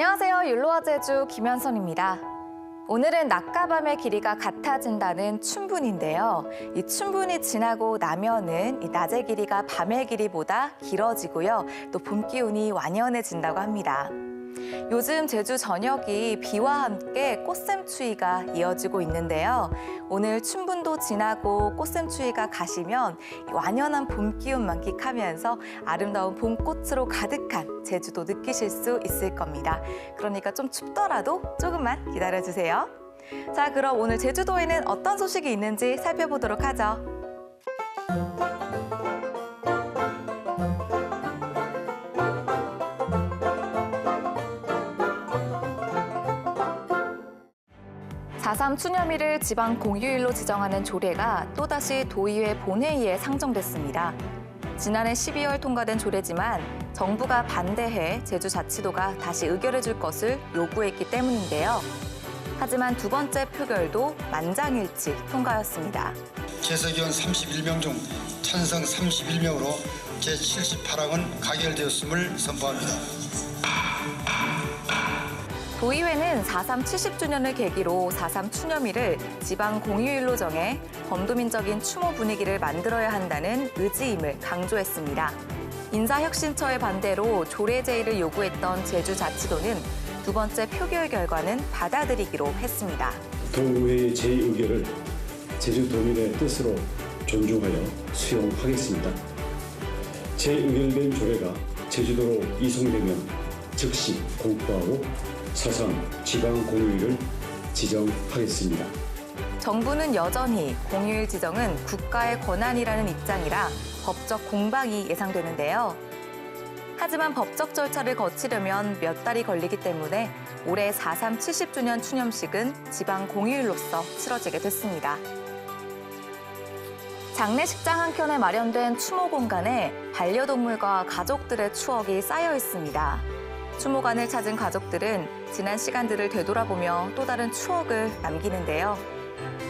안녕하세요. 율로와 제주 김현선입니다. 오늘은 낮과 밤의 길이가 같아진다는 춘분인데요. 이 춘분이 지나고 나면은 이 낮의 길이가 밤의 길이보다 길어지고요. 또 봄 기운이 완연해진다고 합니다. 요즘 제주 전역이 비와 함께 꽃샘추위가 이어지고 있는데요. 오늘 춘분도 지나고 꽃샘추위가 가시면 완연한 봄 기운 만끽하면서 아름다운 봄꽃으로 가득한 제주도 느끼실 수 있을 겁니다. 그러니까 좀 춥더라도 조금만 기다려주세요. 자, 그럼 오늘 제주도에는 어떤 소식이 있는지 살펴보도록 하죠. 사.3 추념일을 지방 공휴일로 지정하는 조례가 또다시 도의회 본회의에 상정됐습니다. 지난해 12월 통과된 조례지만 정부가 반대해 제주자치도가 다시 의결해줄 것을 요구했기 때문인데요. 하지만 두 번째 표결도 만장일치 통과였습니다. 재석의원 31명 중 찬성 31명으로 제78항은 가결되었음을 선포합니다. 도의회는 4.3 70주년을 계기로 4.3 추념일을 지방 공휴일로 정해 범도민적인 추모 분위기를 만들어야 한다는 의지임을 강조했습니다. 인사혁신처의 반대로 조례 제의를 요구했던 제주자치도는 두 번째 표결 결과는 받아들이기로 했습니다. 도의회의 제2의결을 제주도민의 뜻으로 존중하여 수용하겠습니다. 제2의결된 조례가 제주도로 이송되면 즉시 공포하고 4.3 지방 공휴일을 지정하겠습니다. 정부는 여전히 공휴일 지정은 국가의 권한이라는 입장이라 법적 공방이 예상되는데요. 하지만 법적 절차를 거치려면 몇 달이 걸리기 때문에 올해 4.3 70주년 추념식은 지방 공휴일로서 치러지게 됐습니다. 장례식장 한켠에 마련된 추모 공간에 반려동물과 가족들의 추억이 쌓여 있습니다. 추모관을 찾은 가족들은 지난 시간들을 되돌아보며 또 다른 추억을 남기는데요.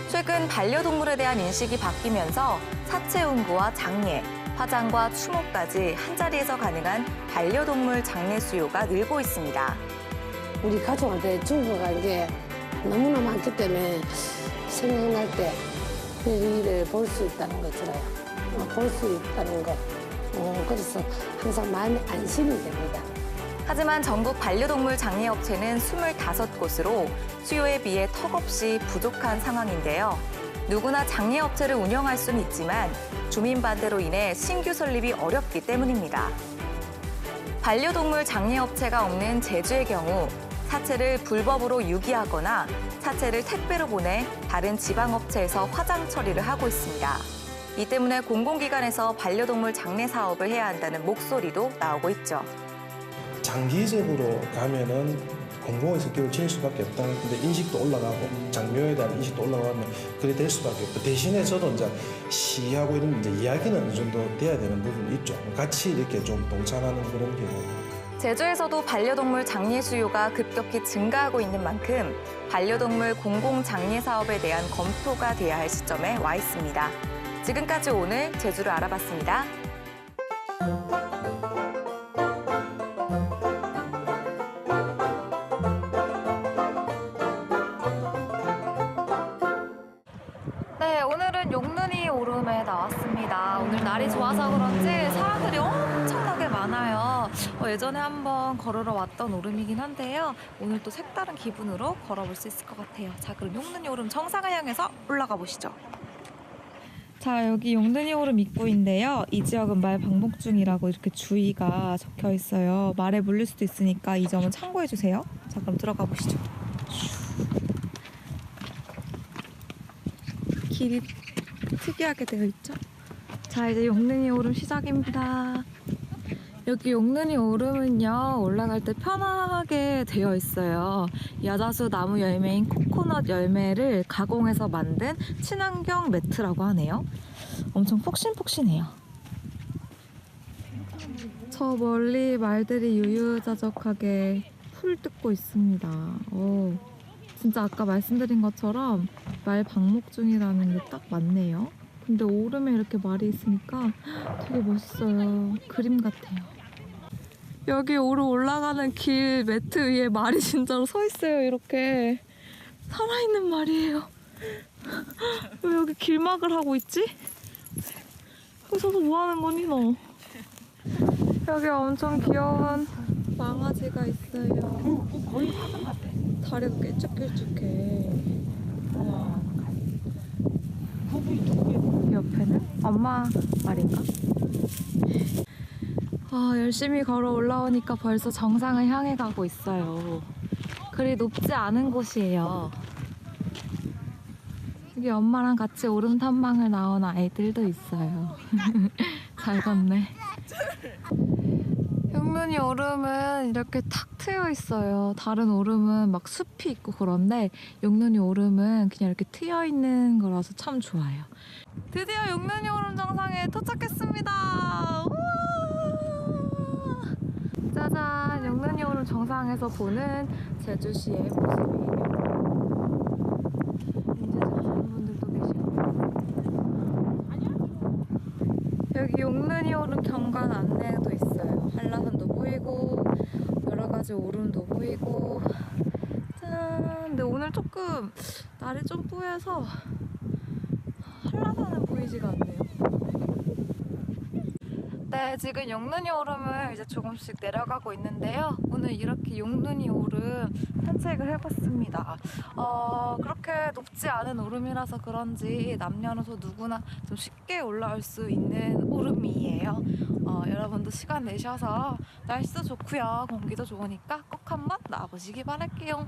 최근 반려동물에 대한 인식이 바뀌면서 사체 운구와 장례, 화장과 추모까지 한자리에서 가능한 반려동물 장례 수요가 늘고 있습니다. 우리 가족한테 중고가 이제 너무나 많기 때문에 생각날 때 일을 볼 수 있다는 거 들어요. 볼 수 있다는 거. 그래서 항상 마음이 안심이 됩니다. 하지만 전국 반려동물 장례업체는 25곳으로 수요에 비해 턱없이 부족한 상황인데요. 누구나 장례업체를 운영할 수는 있지만 주민 반대로 인해 신규 설립이 어렵기 때문입니다. 반려동물 장례업체가 없는 제주의 경우 사체를 불법으로 유기하거나 사체를 택배로 보내 다른 지방업체에서 화장 처리를 하고 있습니다. 이 때문에 공공기관에서 반려동물 장례 사업을 해야 한다는 목소리도 나오고 있죠. 장기적으로 가면은 공공에서 기울을 지닐 수밖에 없다. 근데 인식도 올라가고 장묘에 대한 인식도 올라가면 그래 될 수밖에 없다. 대신에 저도 이제 시하고 이런 이제 이야기는 어느 정도 돼야 되는 부분이 있죠. 같이 이렇게 좀 동참하는 그런 경우. 제주에서도 반려동물 장례 수요가 급격히 증가하고 있는 만큼 반려동물 공공 장례 사업에 대한 검토가 돼야 할 시점에 와 있습니다. 지금까지 오늘 제주를 알아봤습니다. 네, 오늘은 용눈이 오름에 나왔습니다. 오늘 날이 좋아서 그런지 사람들이 엄청나게 많아요. 예전에 한번 걸으러 왔던 오름이긴 한데요. 오늘 또 색다른 기분으로 걸어볼 수 있을 것 같아요. 자, 그럼 용눈이 오름 정상을 향해서 올라가 보시죠. 자, 여기 용눈이 오름 입구인데요. 이 지역은 말 방목 중이라고 이렇게 주의가 적혀 있어요. 말에 물릴 수도 있으니까 이 점은 참고해 주세요. 자, 그럼 들어가 보시죠. 길이 특이하게 되어 있죠. 자, 이제 용눈이 오름 시작입니다. 여기 용눈이 오름은요, 올라갈 때 편하게 되어 있어요. 야자수 나무 열매인 코코넛 열매를 가공해서 만든 친환경 매트라고 하네요. 엄청 폭신폭신해요. 저 멀리 말들이 유유자적하게 풀 뜯고 있습니다. 진짜 아까 말씀드린 것처럼 말 방목 중이라는 게 딱 맞네요. 근데 오름에 이렇게 말이 있으니까 되게 멋있어요. 그림 같아요. 여기 올라가는 길 매트 위에 말이 진짜로 서 있어요. 이렇게 살아있는 말이에요. 왜 여기 길막을 하고 있지? 여기 서서 뭐 하는 거니 너? 여기 엄청 귀여운 망아지가 있어요. 거의 사슴 같아. 다리가 길쭉길쭉해. 옆에는 엄마 말인가? 열심히 걸어 올라오니까 벌써 정상을 향해 가고 있어요. 그리 높지 않은 곳이에요. 여기 엄마랑 같이 오름 탐방을 나온 아이들도 있어요. 잘 걷네. 용눈이 오름은 이렇게 탁 트여 있어요. 다른 오름은 막 숲이 있고 그런데 용눈이 오름은 그냥 이렇게 트여 있는 거라서 참 좋아요. 드디어 용눈이 오름 정상에 도착했습니다. 우와! 짜잔! 용눈이 오름 정상에서 보는 제주시의 모습이에요. 분들도 계시고. 여기 용눈이 오름 경관 안내도 있어요. 한라산도 보이고 여러 가지 오름도 보이고. 짠! 근데 오늘 조금 날이 좀 뿌여서 한라산은 보이지가 않네요. 네, 지금 용눈이 오름을 이제 조금씩 내려가고 있는데요. 오늘 이렇게 용눈이 오름 산책을 해봤습니다. 그렇게 높지 않은 오름이라서 그런지 남녀노소 누구나 좀 쉽게 올라올 수 있는 오름이에요. 여러분도 시간 내셔서 날씨도 좋고요, 공기도 좋으니까 꼭 한번 나와보시기 바랄게요.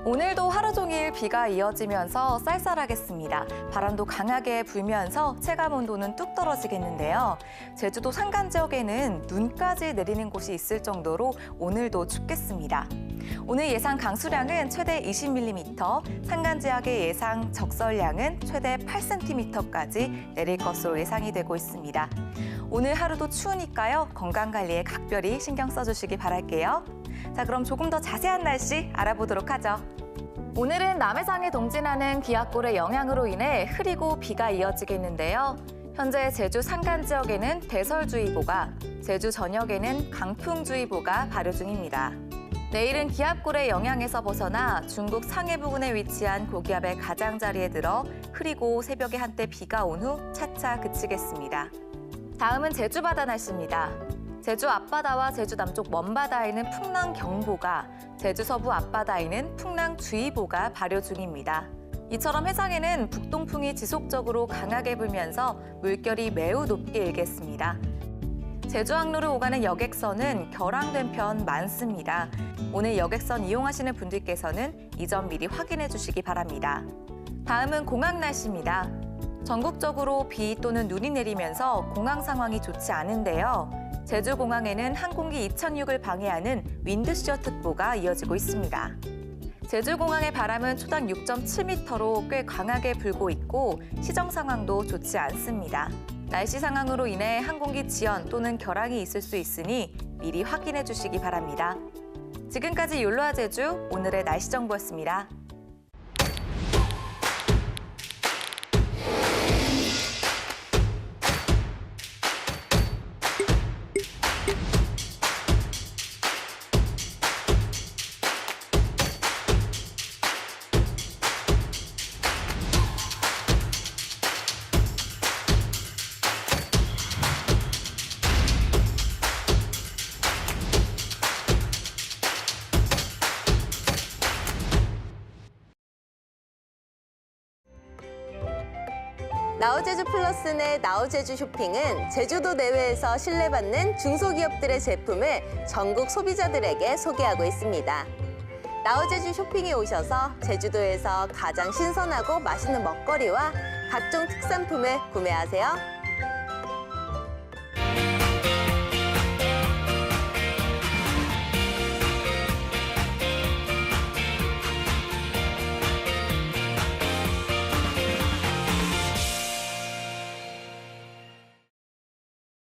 오늘도 하루 종일 비가 이어지면서 쌀쌀하겠습니다. 바람도 강하게 불면서 체감 온도는 뚝 떨어지겠는데요. 제주도 산간 지역에는 눈까지 내리는 곳이 있을 정도로 오늘도 춥겠습니다. 오늘 예상 강수량은 최대 20mm, 산간 지역의 예상 적설량은 최대 8cm까지 내릴 것으로 예상이 되고 있습니다. 오늘 하루도 추우니까요. 건강관리에 각별히 신경 써주시기 바랄게요. 자, 그럼 조금 더 자세한 날씨 알아보도록 하죠. 오늘은 남해상에 동진하는 기압골의 영향으로 인해 흐리고 비가 이어지겠는데요. 현재 제주 산간 지역에는 대설주의보가, 제주 전역에는 강풍주의보가 발효 중입니다. 내일은 기압골의 영향에서 벗어나 중국 상해 부근에 위치한 고기압의 가장자리에 들어 흐리고 새벽에 한때 비가 온 후 차차 그치겠습니다. 다음은 제주 바다 날씨입니다. 제주 앞바다와 제주 남쪽 먼바다에는 풍랑경보가, 제주 서부 앞바다에는 풍랑주의보가 발효 중입니다. 이처럼 해상에는 북동풍이 지속적으로 강하게 불면서 물결이 매우 높게 일겠습니다. 제주 항로를 오가는 여객선은 결항된 편 많습니다. 오늘 여객선 이용하시는 분들께서는 이 점 미리 확인해 주시기 바랍니다. 다음은 공항 날씨입니다. 전국적으로 비 또는 눈이 내리면서 공항 상황이 좋지 않은데요. 제주공항에는 항공기 2006을 방해하는 윈드시어 특보가 이어지고 있습니다. 제주공항의 바람은 초당 6.7m로 꽤 강하게 불고 있고 시정 상황도 좋지 않습니다. 날씨 상황으로 인해 항공기 지연 또는 결항이 있을 수 있으니 미리 확인해 주시기 바랍니다. 지금까지 욜로와 제주 오늘의 날씨 정보였습니다. 나우제주 플러스 내 나우제주 쇼핑은 제주도 내외에서 신뢰받는 중소기업들의 제품을 전국 소비자들에게 소개하고 있습니다. 나우제주 쇼핑에 오셔서 제주도에서 가장 신선하고 맛있는 먹거리와 각종 특산품을 구매하세요.